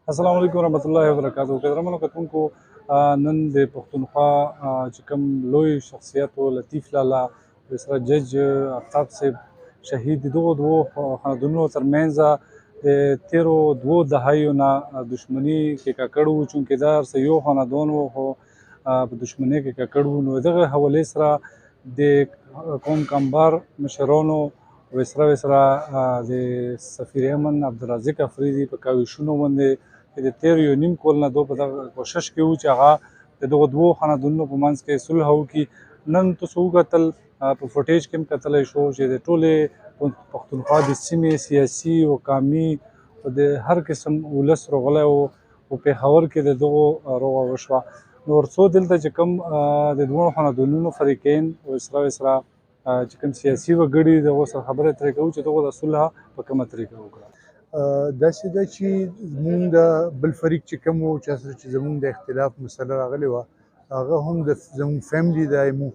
السلام علیکم ورحمۃ اللہ وبرکاتہ. قدرمنو کتونکو نن د پښتونخوا چې کوم لوی شخصیت و لطیف لالا سره جج آفتاب صاحب شهید دي، دغو دوو خاندانونو ترمنځ د تیرو دوو دهایو نه دشمني کې ککړ وو، چونکې دا هر څه یو خاندان وو خو په دشمنۍ کې ککړ وو. نو دغه حوالې سره د قوم کمبار مشرانو ویسره د سفیر ایمن عبدالرازق افریدي په کاوشونو باندې د تیر یو نیم کال نه دو په دغه کوشش کې وو چې هغه د دغو دوو خاندانونو په منځ کې صلح وکړي. نن تاسو وکتل په فوټیج کې هم کتلی شو چې د ټولې پښتونخوا د سیمې سیاسي او قومي د هر قسم ولس راغلی و په پېښور کې د دغو روغه وشوه. نو ورڅو دلته چې کوم د دواړو خاندانونو فریقین ویسره چې کوم سیاسي وګړي دغو سره خبرې ترې کوو چې دغو د صلح په کومه طریقه وکړه. داسې ده چې زمونږ د بل فریق چې کوم و چا سره چې زمونږ د اختلاف مسله راغلې وه، هغه هم زمونږ فیملي دی، مونږ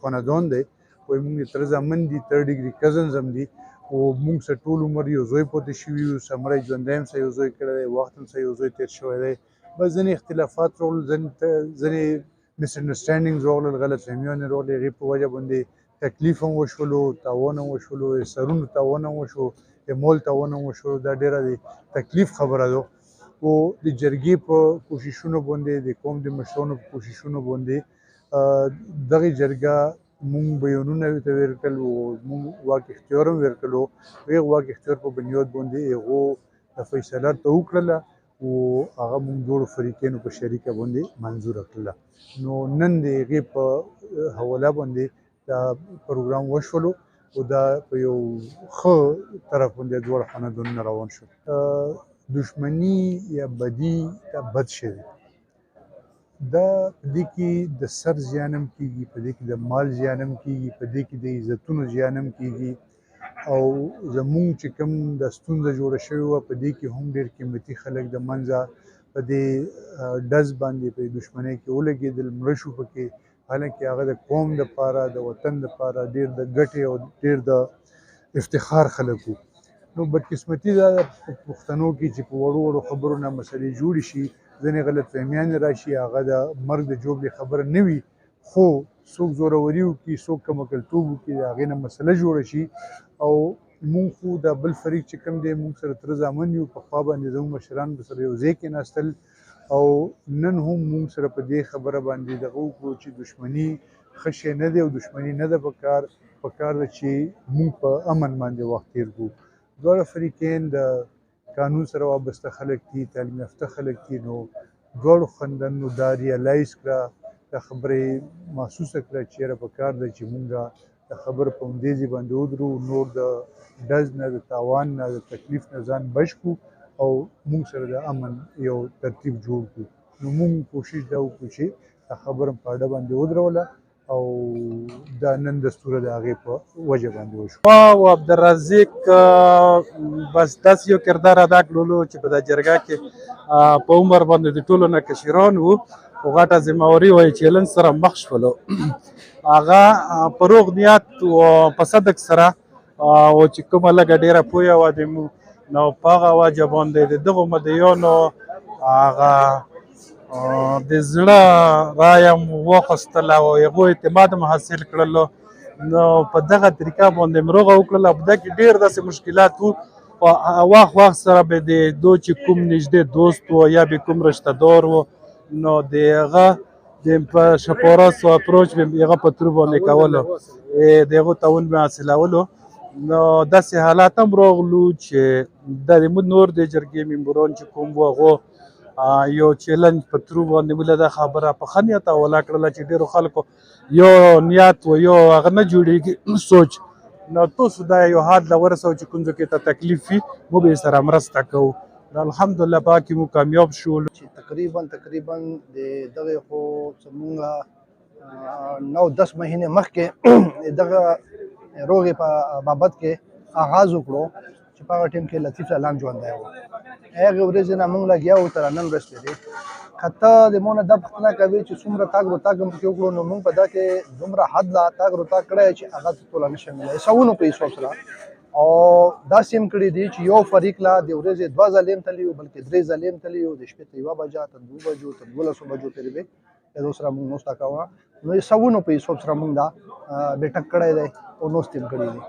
خاندان دی، وایي مونږ د تره زامن دي، ترډ ډیګري کزنز هم دي، او مونږ سره ټول عمر یو ځای پاتې شوي یو، څومره ژوندی هم سره یو ځای کړی دی، وخت هم سره یو ځای تېر شوی دی. بس ځینې اختلافات راغلل، ځینې مس انډرسټینډینګز راغلل، غلط فهمیانې راغلې، هغې په وجه باندې تکلیف هم وشولو، تاوان هم وشولو، سرونو تاوان هم وشو، مال تاوان هم وشو. دا ډېره د تکلیف خبره ده. او د جرګې په کوششونو باندې، د قوم د مشرانو په کوششونو باندې دغې جرګه مونږ بیانونه ورته ورکړل او مونږ واک اختیار هم ورکړلو. هغې واک اختیار په بنیاد باندې هغو فیصله ته وکړله او هغه مونږ دواړو فریقینو په شریکه باندې منظوره کړله. نو نن د هغې په حواله باندې دا پروګرام وشولو او دا په یو ښه طرف باندې دواړه خاندانونه روان شول. دشمني یا بدي دا بد شی دی، دا په دې کې د سر زیان هم کېږي، په دې کې د مال زیان هم کېږي، په دې کې د عزتونو زیان هم کېږي. او زمونږ چې کوم د ستونزه جوړه شوې وه په دې کې هم ډېر قیمتي خلک د منځه په دې ډز باندې په دشمنۍ کې ولګېدل، مړه شو پکې، حالانکې هغه د قوم دپاره، د وطن دپاره ډېر د ګټې او ډېر د افتخار خلک وو. نو بدقسمتي دا ده په پښتنو کې چې په وړو وړو خبرو نه مسلې جوړې شي، ځینې غلط فهمیانې راشي، هغه د مرګ د جوړې خبره نه وي، خو څوک زوروري وکړي، څوک کمکلتوب وکړي، د هغې نه مسله جوړه شي. او مونږ خو د بل فریق چې کوم دی، مونږ سره تره زامن یو، پخوا باندې زموږ مشران به سره یو ځای کېناستل او نن هم مونږ سره په دې خبره باندې دغه وکړو چې دشمني ښه شی نه دی او دشمني نه ده پکار ده چې مونږ په امن باندې وخت تېر کړو. دواړه فریقین د قانون سره وابسته خلک دي، تعلیم یافته خلک دي. نو دواړو خاندانونو دا ریالایز کړه، دا خبرې محسوسه کړه چې یاره پکار ده چې مونږ د خبرو په همدې ځای باندې ودرو، نور د ډز نه، د تاوان نه، د تکلیف نه ځان بچ کړو او مونږ سره د امن یو ترتیب جوړ کړو. نو مونږ کوشش دا وکړو چې دا خبره په اډه باندې ودروله او دا نن دستوره د هغې په وجه باندې وشو. او عبدالرزاق بس داسې یو کردار ادا کړلو چې په دا جرګه کې په عمر باندې د ټولو نه کشران وو، خو غټه ذمهواري وایي چیلنج سره مخ شولو. هغه په روغ نیت او په صدق سره او چې کومه لږه ډېره پویه وه نو په هغه وجه باندې د دغو مدعیانو هغه د زړه رایه مو واخیستله او هغو اعتماد مو حاصل کړلو. نو په دغه طریقه باندې مې روغه وکړله. په دغه کې ډېر داسې مشکلات وو، وخت سره به د دو چې کوم نږدې دوست و یا به کوم رشته دار و، نو د هغه د په شپارس و اپروچ به هغه په ترو باندې کولو، د هغو تاون به حاصلولو. نو داسې حالات هم راغلو چې د نور د جرګې ممبران چې کوم وو هغو یو چیلنج په ترو باندې موږ دا خبره په ښه نیت حواله کړله چې ډېرو خلکو یو نیت و یو هغه نه جوړېږي سوچ. نو تاسو دا یو حد له ورسوو چې کوم ځای کې ته تکلیف وي موږ به یې سره مرسته کوو. الحمدلله په هغه کې موږ کامیاب شولو. چې تقریبا د دغې خو زموږ 9-10 مهینې مخکې دغه روغې په بابت کې آغاز وکړو چې په هغه ټیم کې لطیف لالا هم ژوندی و. هغې ورځې نه موږ لګیا وو تر نن ورځ پورې. که ته د مو نه دا پوښتنه کوې چې څومره تاګ راتاګ هم پکې وکړو، نو موږ په دا کې دومره حد لا تاګ راتاګ کړی چې هغه ته ټوله نه شم ویلی. سوونو په حساب سره او داسې هم کړي دي چې یو فریق لا د ورځې 2 ځلې هم تللی وو بلکې 3 ځلې هم تللی وو د شپې ته 1 بجه تر 2 بجو تر 12 بجو پورې به د سره موږ نوستا کوه نو یې سوونو په حساب سره موږ دا بیټک کړی دی او نوست هم کړی دی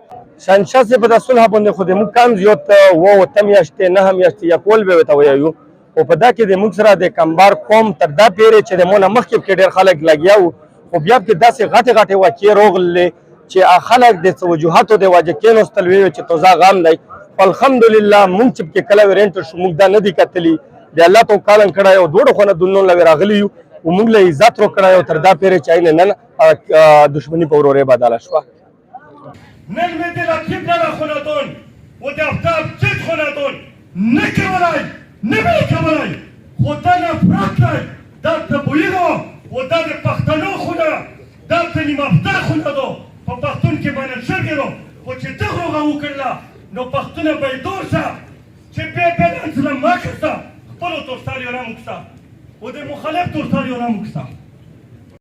شنشا سے په صلح باندې خو د موږ کم زیات و تم میاشتې 9 میاشتې یا کول به ته وایو او په دا کې د موږ سره د کمبار قوم تر دا پیری چې د مونږ مخکې کې ډېر خلک لګیاو خو بیا کې داسې غټې واقعې روغلې چې خلک د وجوهاتو د واجه کېنوستل وی چې توزا غام دی الحمدلله موږ چې کې کله ورنټ شو موږ دا نه دی کتلی د الله تو کالن کړه او دوړو خونه دنو لوي راغلی او موږ له عزت رو کړه او تر دا پیری چای نه دښمنی په ورورې بدل شو نن مې د لکیبلا خونتون و د افتاب چت خونتون نه کولای نه به کولای خدا نه فرق دا تبویرو و دا د پښتنو خونه دا ته نیمه خونه دو په پښتون کې باندې شګرو او چې دغه وکړه نو پښتون به دور شه چې به بالانس نه ماکستا خپل تورسالي رامکستا و د مخالف تورسالي رامکستا